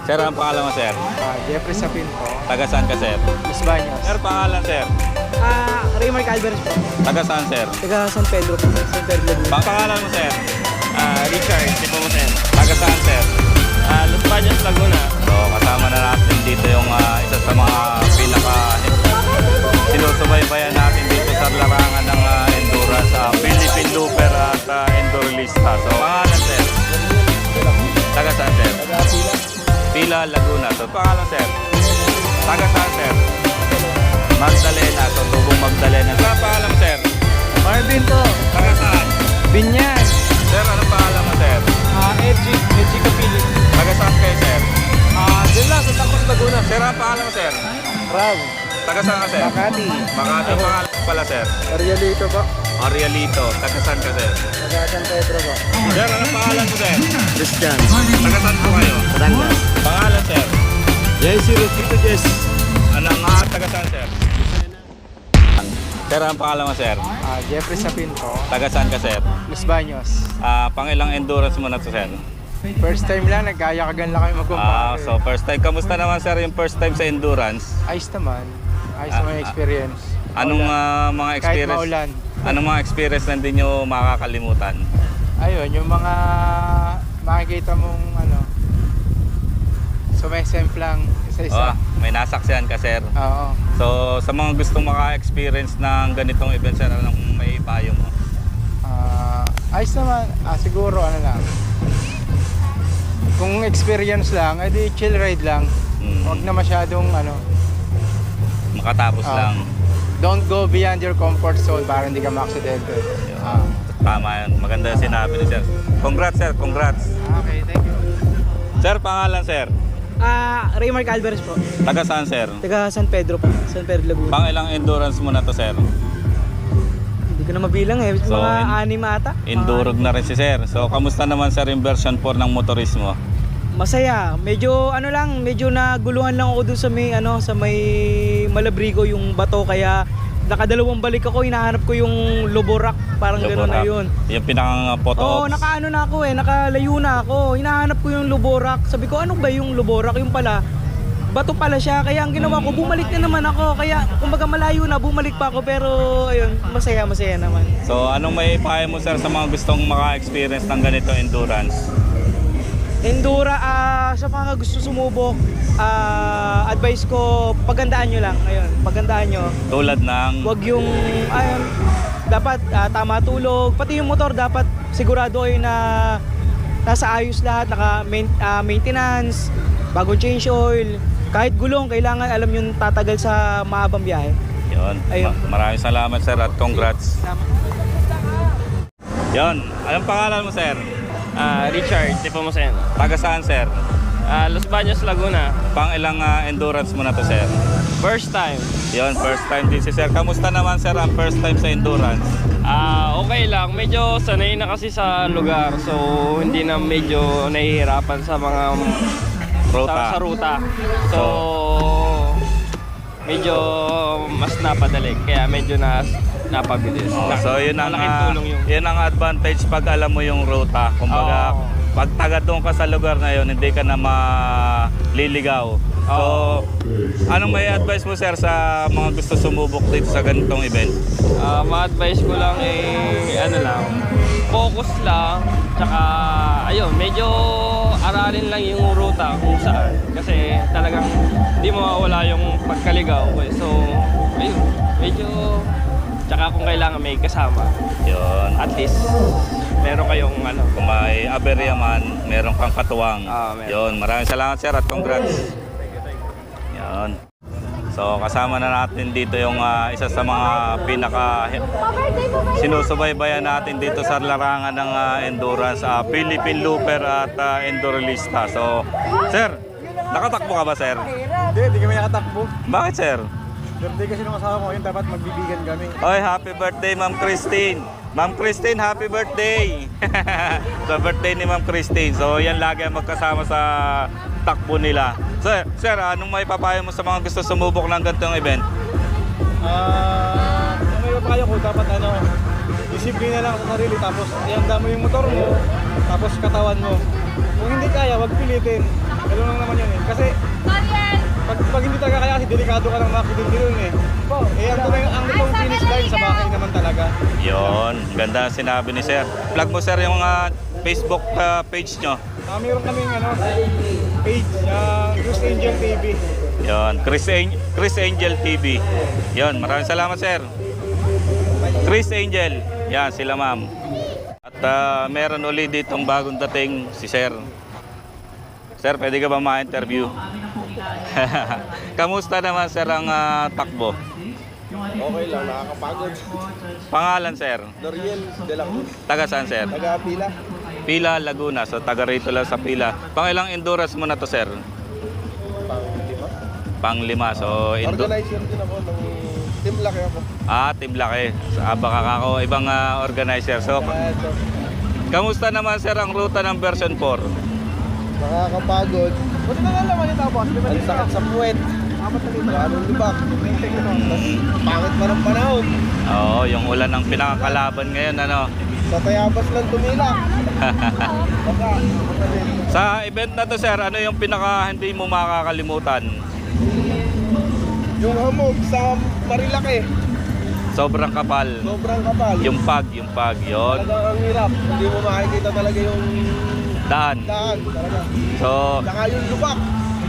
Sir, ang pangalan mo, sir? Jeffrey Sapin po. Taga saan ka, sir? Los Baños. Sir, pangalan, sir? Raymar Calveres po. Taga saan, sir? Taga San Pedro po. San Pedro Laguna. Pangalan mo, sir? Richard, tipo mo sir. Taga saan, sir? Los Baños, Laguna. So, kasama na natin dito yung isa sa mga pinaka sinusubaybayan natin dito sa larangan ng endurance, Philippine Looper at Enduralista. So, pangalan, sir? Taga saan, sir? Pila, Laguna. So, pangalan, sir? Taga saan, sir? Magdalena. So, Tubong Magdalena. Sa pangalan, sir? Marvin po. Taga saan? Binyan. Sir, anong pangalan mo, sir? Edgy Kapili. Taga saan kayo, sir? Diyan lang sa Tacos Laguna. Sir, ang pangalan mo, sir? Rav. Taga saan ka, sir? Makati. Makati. Ang pangalan mo pala, sir? Arielito po. Arielito. Taga saan ka, sir? Taga San Pedro po. Sir, anong pangalan mo, sir? Christian. Taga saan po kayo? Batangas. Pangalan, sir? Jesse Rutito Jess. Anong taga saan, sir? Sir, ang pangalan mo, sir? Jeffrey Sapin po. Taga saan ka, sir? Los Baños. Pangilang endurance mo na to, sir? First time lang, nagkayakagan lang kayo magkumpare. So first time. Kamusta naman, sir, yung first time sa endurance? Ayos naman. Ayos naman yung experience. Anong mga Kahit experience? maulan. Anong mga experience na hindi nyo makakalimutan? Ayun, yung mga makikita mong sumesem lang isa-isa. May nasaksihan ka, sir. Oo. So sa mga gustong maka-experience ng ganitong event, sir, anong may payo mo? Ayos naman. Siguro lang. Kung experience lang, edi chill ride lang. Huwag na masyadong Makatapos lang. Don't go beyond your comfort zone para hindi ka ma-aksidente. Tama yan. Maganda yung sinabi ni sir. Congrats, sir. Congrats. Okay, thank you. Sir, pangalan, sir? Raymar Calveres po. Taga saan, sir? Taga San Pedro po. San Pedro Laguna. Pangilang endurance mo na to, sir? Hindi ko na mabilang eh. So, Mga 6 ata. Endurog na rin si sir. So, kamusta naman, sir, yung version 4 ng motorismo? Masaya. Medyo medyo naguluhan lang ako dun sa may Malabrigo yung bato, kaya nakadalawang balik ako, hinahanap ko yung Loborak, parang gano'n na yun. Yung pinaka-photo Oo, ops. nakalayo na ako. Hinahanap ko yung Loborak. Sabi ko, ano ba yung Loborak? Yung pala, bato pala siya. Kaya ang ginawa ko, bumalik na naman ako. Kaya kumbaga malayo na, bumalik pa ako. Pero ayun, masaya naman. So, anong may payo mo, sir, sa mga gustong maka-experience ng ganito endurance? Sa mga gusto sumubok, advice ko, pagandaan nyo lang. Ayun, pagandaan nyo. Tulad ng... Huwag yung, dapat tama tulog. Pati yung motor, dapat sigurado kayo na nasa ayos lahat, maintenance, bagong change oil. Kahit gulong, kailangan alam yung tatagal sa mahabang biyahe. Yun. Ayun. Maraming salamat, sir, at congrats. Yun. Anong pangalan mo, sir? Richard, tipo mo sir. Taga saan, sir? Los Baños, Laguna. Pangilang endurance mo na to, sir? First time. Yun, first time din si sir. Kamusta naman, sir, ang first time sa endurance? Okay lang. Medyo sanay na kasi sa lugar. So, hindi na medyo nahihirapan sa mga Ruta. sa ruta. So, medyo mas napadali. Kaya medyo napabilis. So yun ang Malaking tulong yung... yun ang advantage pag alam mo yung ruta. Kumbaga, pag taga doon ka sa lugar na yun, hindi ka na maliligaw. So, anong may advice mo, sir, sa mga gusto sumubok dito sa ganitong event? Ma-advise ko lang focus lang. Tsaka, ayun, medyo aralin lang yung ruta kung saan. Kasi talagang hindi mawawala yung pagkaligaw. So, ayun, medyo... Tsaka kung kailangan may kasama. Yun. At least, meron kayong Kung may aberya man, meron kang katuwang. Meron. Yun. Maraming salamat, sir, at congrats. Yun. So, kasama na natin dito yung isa sa mga pinaka sinusubaybayan natin dito sa larangan ng endurance, Philippine Looper at Enduralista. So, sir, nakatakbo ka ba, sir? Hindi kami nakatakbo. Bakit, sir? Birthday kasi nung asawa ko, yun dapat magbibigan kami. Oy, happy birthday, Ma'am Christine. Ma'am Christine, happy birthday. So, birthday ni Ma'am Christine. So, yan lagi ang magkasama sa takbo nila. So, sir, anong may papayo mo sa mga gusto sumubok ng ganitong event? May papayo ko, dapat disiplina lang sa sarili, tapos ihanda mo yung motor mo, tapos katawan mo. Kung hindi kaya, wag pilitin. Ganoon lang naman yun eh. Kasi pag hindi talaga kaya kasi delikado ka ng makikidin eh. Ang itong finish line sa bahay naman talaga. Yon, ganda ang sinabi ni sir. Plug mo sir yung Facebook page nyo. Meron kaming page, Chris Angel TV. Yon, Chris Angel TV. Yon, maraming salamat sir. Chris Angel, yan sila ma'am. At meron ulit ditong bagong dating si sir. Sir, pwede ka ba ma-interview? Kamusta naman sir ang takbo? Okay lang, nakakapagod. Pangalan sir? Doriel de la Cruz, Taga saan sir? taga Pila. Pila, Laguna. So taga rito lang sa Pila. Pangilang endurance mo na to sir? Pang-5. So Organizer din ako ng Team Laki ako. Team Laki. So, baka ako ibang organizer. So kamusta naman sir ang ruta ng version 4? Nakakapagod. Buti na lang naman ito, boss. Ang sakit sa puwet. Anong libak. Pangit pa ng panahon. Oo, yung ulan ang pinakakalaban ngayon, ano. Sa Tayabas lang tumila. Baka. Sa event na to sir, ano yung pinaka hindi mo makakalimutan? Yung hamog sa Marilaki. Sobrang kapal. Sobrang kapal. Yung pag, yun. Talagang ang hirap. Hindi mo makikita talaga yung Daan. daan. Talaga. So, Saka yung lubak.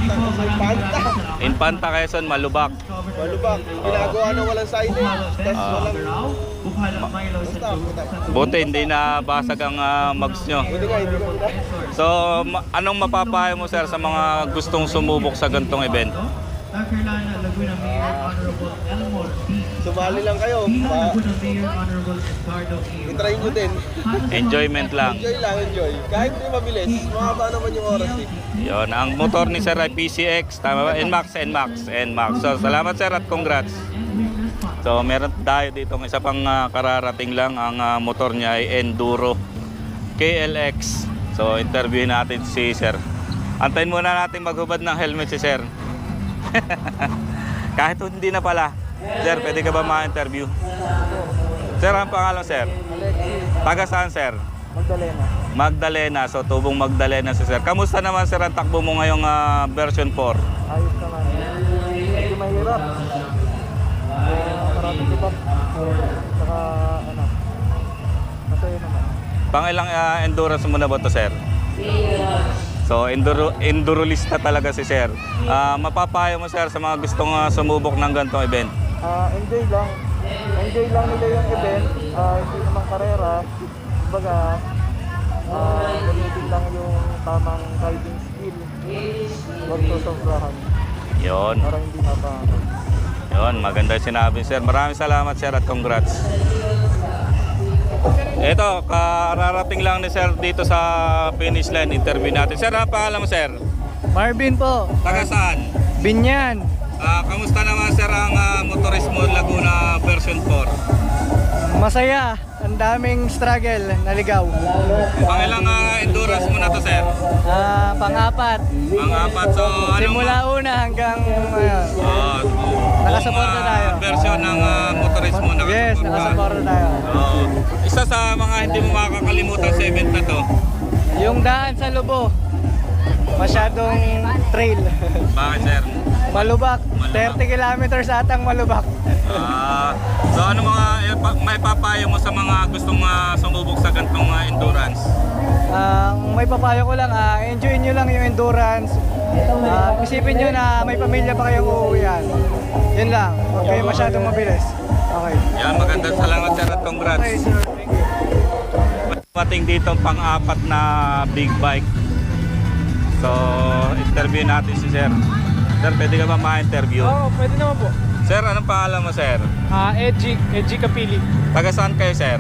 Sa Panta. Infanta Quezon, Malubak. Malubak. Ginagawa na walang signage. Tapos walang... Basta. Buti hindi na basag ang mags nyo. Buti nga, hindi ko na. So, anong mapapayo mo sir sa mga gustong sumubok sa gantong event? Sumali lang kayo. I-try nyo din. Enjoyment lang. Enjoy lang, enjoy. Kahit hindi mabilis, mahaba naman yung oras eh. Yon, ang motor ni sir ay PCX, tama ba? NMAX. So, salamat sir at congrats. So, meron tayo dito ng isa pang kararating lang. Ang motor niya ay Enduro KLX. So, interviewin natin si sir. Antayin muna natin maghubad ng helmet si sir. Kahit hindi na pala. Sir, pwede ka ba ma-interview? Sir, ang pangalan sir? Taga saan sir? Magdalena. So, tubong Magdalena si sir. Kamusta naman sir ang takbo mo ngayong version 4? Ayos naman. Medyo mahirap. Maraming libak. Saka ano. Masaya naman. Pangilang endurance mo na ba to sir? So, endurolista talaga si sir. Mapapayo mo sir sa mga gustong sumubok ng ganitong event? Enjoy lang. Enjoy lang nila yung event. Hindi naman karera. Kumbaga, gamitin lang yung tamang riding skill. Huwag sosobrahan. Yon. Para hindi napangit. Yon, maganda yung sinabi sir. Maraming salamat sir at congrats. Ito, kararating lang ni sir dito sa finish line. Interview natin. Sir, ang pangalan mo sir? Marvin po, Taga saan? Binyan. Kamusta naman sir ang Motorismo Laguna version 4? Masaya, ang daming struggle, naligaw. Pangilang endurance mo na to sir? Pang-apat. Pang-apat. So, Simula una hanggang nakasuporta buong, tayo. version ng Motorismo nakasuporta. Yes, nakasuporta tayo. Isa sa mga hindi mo makakalimutan sa event na to? Yung daan sa Lubo, masyadong trail. Bakit sir? Malubak, 30 kilometers atang malubak. So ano mga may papayo mo sa mga gustong sumubok sa ganitong endurance? May papayo ko lang, enjoy nyo lang yung endurance. Isipin nyo na may pamilya pa kayong uuwian. Yun lang, huwag kayo masyadong mabilis. Okay. Yan, magandang salamat sir at congrats. Okay, sir. Thank you. Pating dito pang-apat na big bike. So, interview natin si sir. Sir, pwede ka ba ma-interview? Oo, pwede naman po. Sir, anong pangalan mo sir? Edgy Kapili. Taga saan kayo sir?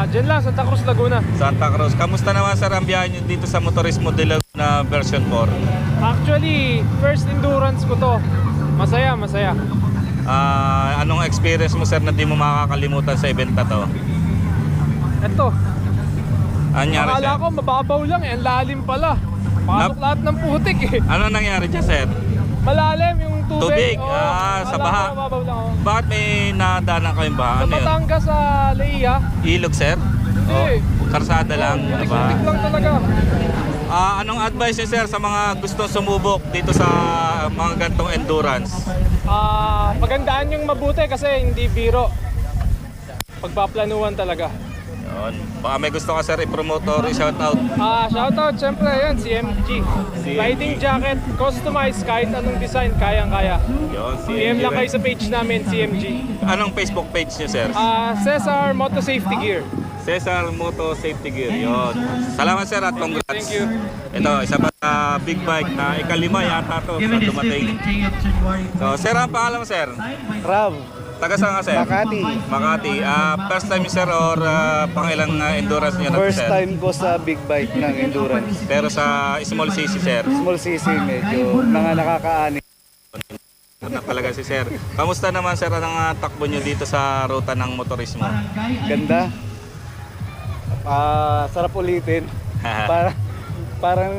Diyan lang, Santa Cruz, Laguna. Santa Cruz. Kamusta naman sir ang biyahe nyo dito sa Motorismo de Laguna version 4? Actually, first endurance ko to. Masaya. Anong experience mo sir na di mo makakalimutan sa event na to? Ito, Anyari akala sir? ko mababaw lang eh, ang lalim pala. Pasok lahat ng putik eh. Ano nangyari dyan sir? Malalim yung tubig. Tubig? Sa akala baha? ko mababaw lang ako. Bakit may nadaanan kayong baha? Sa Ano yun? Batangas sa Leia. Ilog sir? Hindi. Karsada lang? Putik Diba? lang talaga. Anong advice niyo sir sa mga gustong sumubok dito sa mga gantong endurance? Magandaan yung mabuti kasi hindi biro. Pagpaplanuhan talaga. Yun. Baka may gusto ka sir i-promote or i-shoutout. Shoutout syempre yan, CMG. Riding jacket, customized kahit anong design, kayang-kaya. Yun, PM lang kayo sa page namin, CMG. Anong Facebook page niyo sir? Cesar Moto Safety Gear. Cesar Moto Safety Gear. Yun. Salamat sir at congrats. Thank you. Ito, isa pa sa big bike na ikalima yata to sa dumating. So, sir, ang pangalan mo, sir? Rob, Taga saan ka, sir? Makati. Makati. First time, sir, or pangilang endurance niyo na to, First sir? time ko sa big bike ng endurance. Pero sa small CC, sir? Small CC, medyo mga nakakaani. Na talaga si sir. Kamusta naman, sir, ang takbo niyo dito sa ruta ng motorismo? Ganda. Sarap ulitin. Parang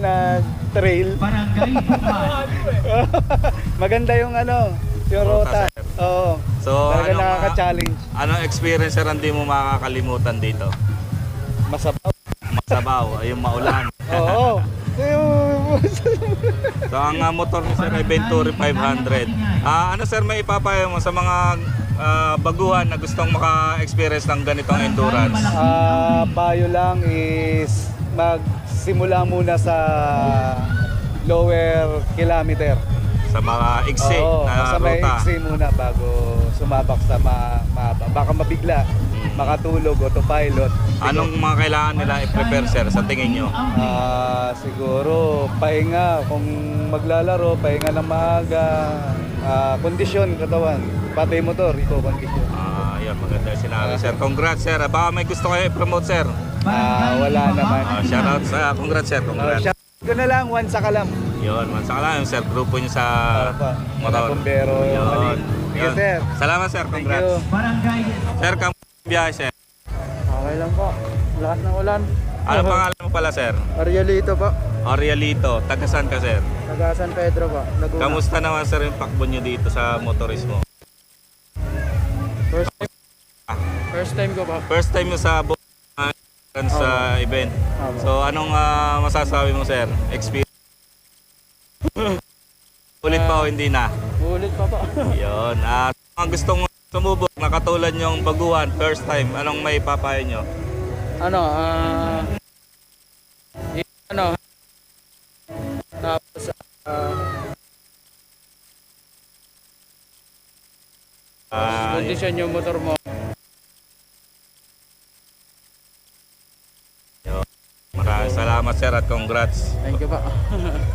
nag-trail. Maganda yung yung Ruta, rota. sir. Oo. So, Talaga nakaka-challenge. anong experience, sir, hindi mo makakalimutan dito? Masabaw. Masabaw, yung maulan. Oo. So, ang motor ni Sir ay Venturi 500. Ano, sir, may ipapayo mo sa mga baguhan na gustong maka-experience ng ganitong endurance? Payo lang is magsimula muna sa lower kilometer. Sa mga iksi Oo, na sa may ruta. iksi muna bago sumabak sa mahaba. Baka mabigla, makatulog, autopilot. Anong mga kailangan nila i-prepare, sir, sa tingin nyo? Siguro pahinga kung maglalaro, pahinga ng maaga, kondisyon katawan, pati motor, iko-kondisyon. Yan, maganda yung sinabi, sir. Congrats, sir. Baka may gusto kayo i-promote, sir. Wala naman. Shoutout sa congrats, sir. Congrats. Shout ko na lang, one sa kalam. Yun, saka lang yung sir, grupo nyo sa motor. Kumbero, Yun. Sige, Yun. sir. Salamat, sir. Thank Congrats. you. Sir, kamusta biyahe, sir? Okay lang po. Lakas ng ulan. Ano pangalan mo pala, sir? Arielito po. Orialito. Taga saan ka, sir? Taga San Pedro po. Laguna. Kamusta naman, sir, yung takbo nyo dito sa motorismo? First time ko po. First time mo sa sa event. So, anong masasabi mo, sir? Experience? Ulit pa o hindi na? Ulit pa po. Yun. Ang gustong sumubok na katulad yung baguhan, first time, anong may papayo nyo? Tapos, kondisyon yung motor mo. Maraming salamat, sir, at congrats. Thank you po.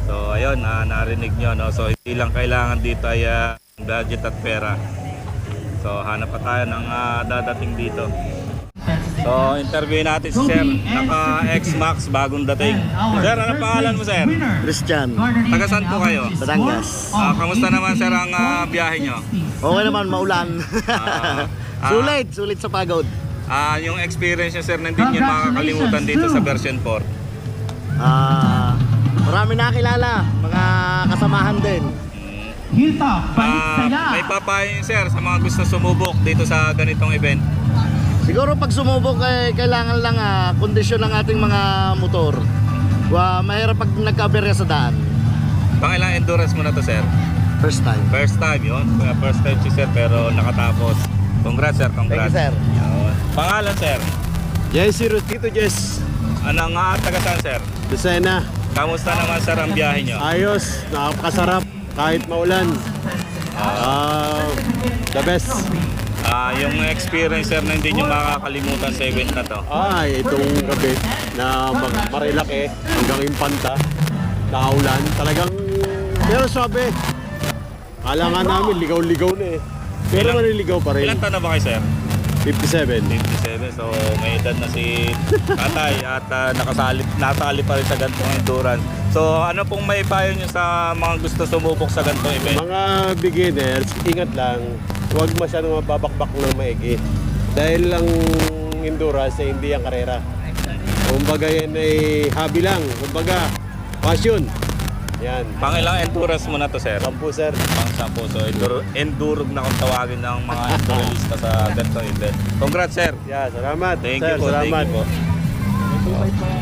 So, ayun, narinig nyo, no? So, hindi lang kailangan dito ay budget at pera. So, hanap pa tayo ng dadating dito. So, interview natin si sir. Naka X-Max, bagong dating. Sir, ano pangalan mo, sir? Christian, Taga saan po kayo? Batangas. Kamusta naman, sir, ang biyahe nyo? Okay naman, maulan. Sulit sa pagod. Yung experience nyo, sir, na hindi nyo makakalimutan dito sa version 4. Marami nakilala, mga kasamahan din. May papayo nyo, sir, sa mga gusto sumubok dito sa ganitong event. Siguro pag sumubok, kailangan lang kondisyon ng ating mga motor. Mahirap pag nagkaberya sa daan. Pangilang endurance mo na to, sir? First time. First time, yun. First time si sir, pero nakatapos. Congrats, sir. Congrats. Thank you, sir. Yun. Pangalan, sir? Jesse Tito Jess, Anong taga saan, sir? Lucena. Kamusta naman, sir, ang biyahe nyo? Ayos, nakakasarap kahit maulan. The best. Yung experience, sir, na hindi nyo makakalimutan sa event na to. Itong gabi na marilaki hanggang Impanta, naulan. Talagang, pero sabi, kala nga namin ligaw-ligaw na eh. Pero maniligaw pa rin. Ilan taon na ba kayo, sir? 57. 57, so may edad na si tatay at nasali pa rin sa ganitong endurance. So ano pong may payo nyo sa mga gusto sumubok sa ganitong event? Mga beginners, ingat lang. Huwag masyadong mababakbak ng maigi. Dahil lang endurance ay hindi ang karera. Kumbaga yan ay hobby lang. Kumbaga, passion. Yan. Pangilang endurance mo na to, sir? 10, sir. Pang-10. So endurog na kung tawagin ng mga enduralista sa ganitong event. Congrats, sir. Yeah, salamat. Thank sir, you po. salamat. Thank you po.